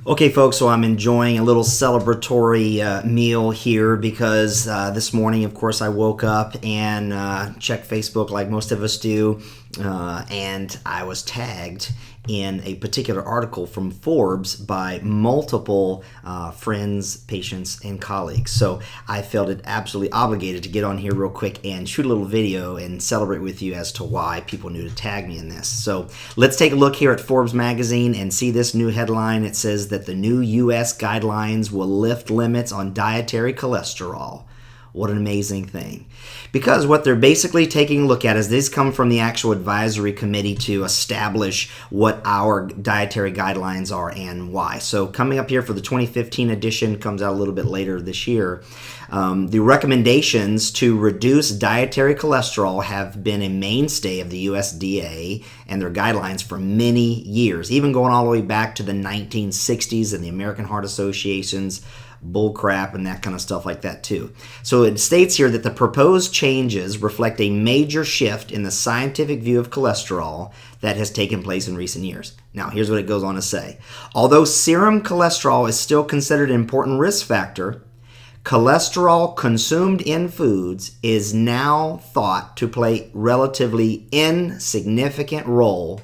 Okay, folks, so I'm enjoying a little celebratory meal here because this morning, of course, I woke up and checked Facebook like most of us do, and I was tagged in a particular article from Forbes by multiple friends, patients, and colleagues. So I felt it absolutely obligated to get on here real quick and shoot a little video and celebrate with you as to why people knew to tag me in this. So let's take a look here at Forbes magazine and see this new headline. It says that the new U.S. guidelines will lift limits on dietary cholesterol. What an amazing thing. Because what they're basically taking a look at is these come from the actual advisory committee to establish what our dietary guidelines are and why. So coming up here for the 2015 edition, comes out a little bit later this year, the recommendations to reduce dietary cholesterol have been a mainstay of the USDA and their guidelines for many years, even going all the way back to the 1960s and the American Heart Association's bull crap and that kind of stuff like that too. So it states here that the proposed changes reflect a major shift in the scientific view of cholesterol that has taken place in recent years. Now, here's what it goes on to say. Although serum cholesterol is still considered an important risk factor, cholesterol consumed in foods is now thought to play a relatively insignificant role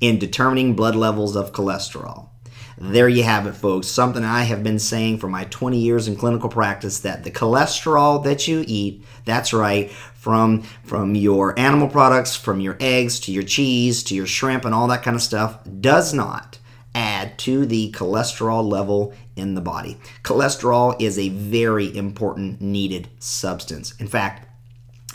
in determining blood levels of cholesterol. There you have it, folks. Something I have been saying for my 20 years in clinical practice, that the cholesterol that you eat, that's right, from your animal products, from your eggs to your cheese to your shrimp and all that kind of stuff, does not add to the cholesterol level in the body. Cholesterol is a very important needed substance. In fact,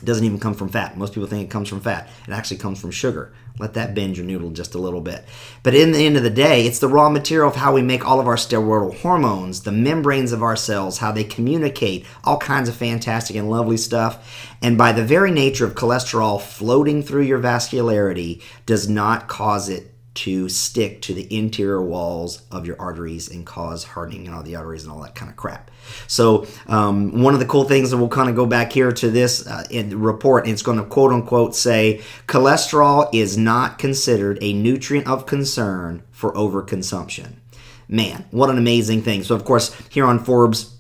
it doesn't even come from fat. Most people think it comes from fat. It actually comes from sugar. Let that bend your noodle just a little bit. But in the end of the day, it's the raw material of how we make all of our steroidal hormones, the membranes of our cells, how they communicate, all kinds of fantastic and lovely stuff. And by the very nature of cholesterol floating through your vascularity does not cause it to stick to the interior walls of your arteries and cause hardening in all the arteries and all that kind of crap. So one of the cool things, and we'll kind of go back here to this in the report, and it's going to quote unquote say, cholesterol is not considered a nutrient of concern for overconsumption. Man, what an amazing thing. So of course, here on Forbes,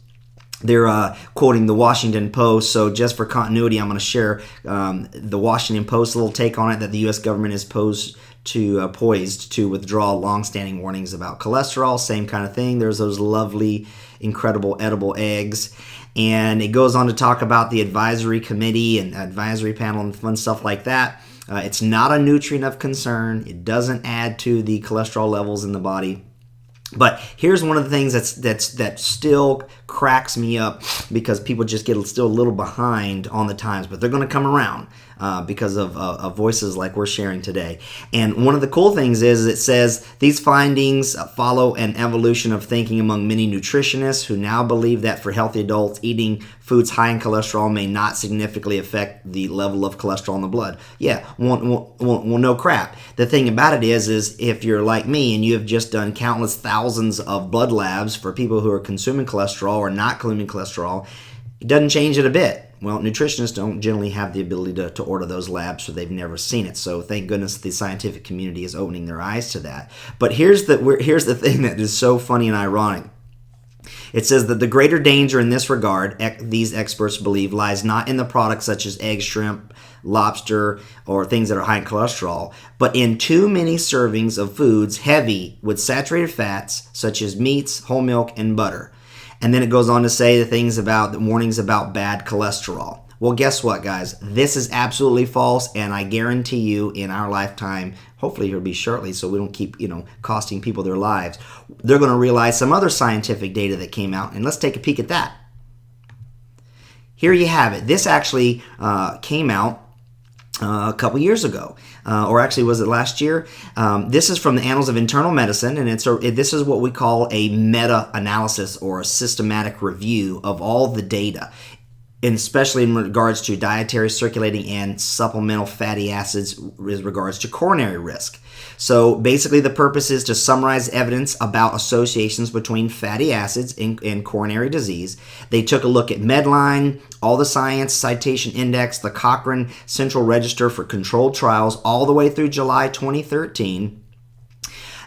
they're quoting the Washington Post. So just for continuity, I'm going to share the Washington Post little take on it, that the U.S. government is poised to withdraw long-standing warnings about cholesterol. Same kind of thing. There's those lovely, incredible edible eggs. And it goes on to talk about the advisory committee and advisory panel and fun stuff like that. It's not a nutrient of concern. It doesn't add to the cholesterol levels in the body. But here's one of the things that still cracks me up, because people just get still a little behind on the times, but they're going to come around because of voices like we're sharing today. And one of the cool things is it says these findings follow an evolution of thinking among many nutritionists who now believe that for healthy adults, eating foods high in cholesterol may not significantly affect the level of cholesterol in the blood. Yeah, well, no crap. The thing about it is if you're like me and you have just done countless thousands of blood labs for people who are consuming cholesterol or not consuming cholesterol, it doesn't change it a bit. Well, nutritionists don't generally have the ability to order those labs, so they've never seen it. So thank goodness the scientific community is opening their eyes to that. But here's the thing that is so funny and ironic. It says that the greater danger in this regard, these experts believe, lies not in the products such as eggs, shrimp, lobster, or things that are high in cholesterol, but in too many servings of foods heavy with saturated fats such as meats, whole milk, and butter. And then it goes on to say the warnings about bad cholesterol. Well, guess what, guys? This is absolutely false, and I guarantee you in our lifetime, hopefully it'll be shortly so we don't keep, costing people their lives, they're going to realize some other scientific data that came out, and let's take a peek at that. Here you have it. This actually came out a couple years ago, or actually was it last year? This is from the Annals of Internal Medicine, and this is what we call a meta-analysis or a systematic review of all the data, and especially in regards to dietary, circulating, and supplemental fatty acids with regards to coronary risk. So basically the purpose is to summarize evidence about associations between fatty acids and coronary disease. They took a look at Medline, all the science, citation index, the Cochrane Central Register for Controlled Trials all the way through July 2013.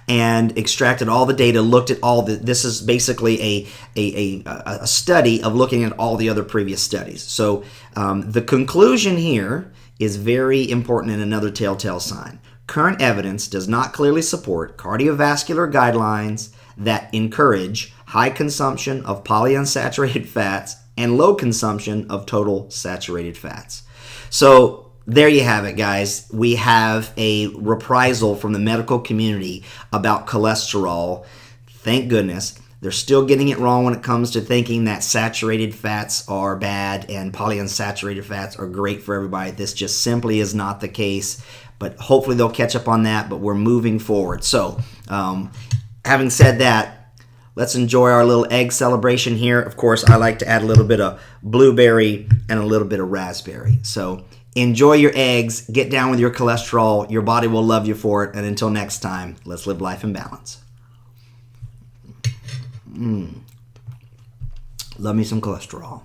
and extracted all the data, looked at all the, this is basically a study of looking at all the other previous studies. So the conclusion here is very important and another telltale sign. Current evidence does not clearly support cardiovascular guidelines that encourage high consumption of polyunsaturated fats and low consumption of total saturated fats. So there you have it, guys. We have a reprisal from the medical community about cholesterol. Thank goodness. They're still getting it wrong when it comes to thinking that saturated fats are bad and polyunsaturated fats are great for everybody. This just simply is not the case. But hopefully they'll catch up on that, but we're moving forward. So, having said that, let's enjoy our little egg celebration here. Of course, I like to add a little bit of blueberry and a little bit of raspberry. So, enjoy your eggs, get down with your cholesterol. Your body will love you for it. And until next time, let's live life in balance. Love me some cholesterol.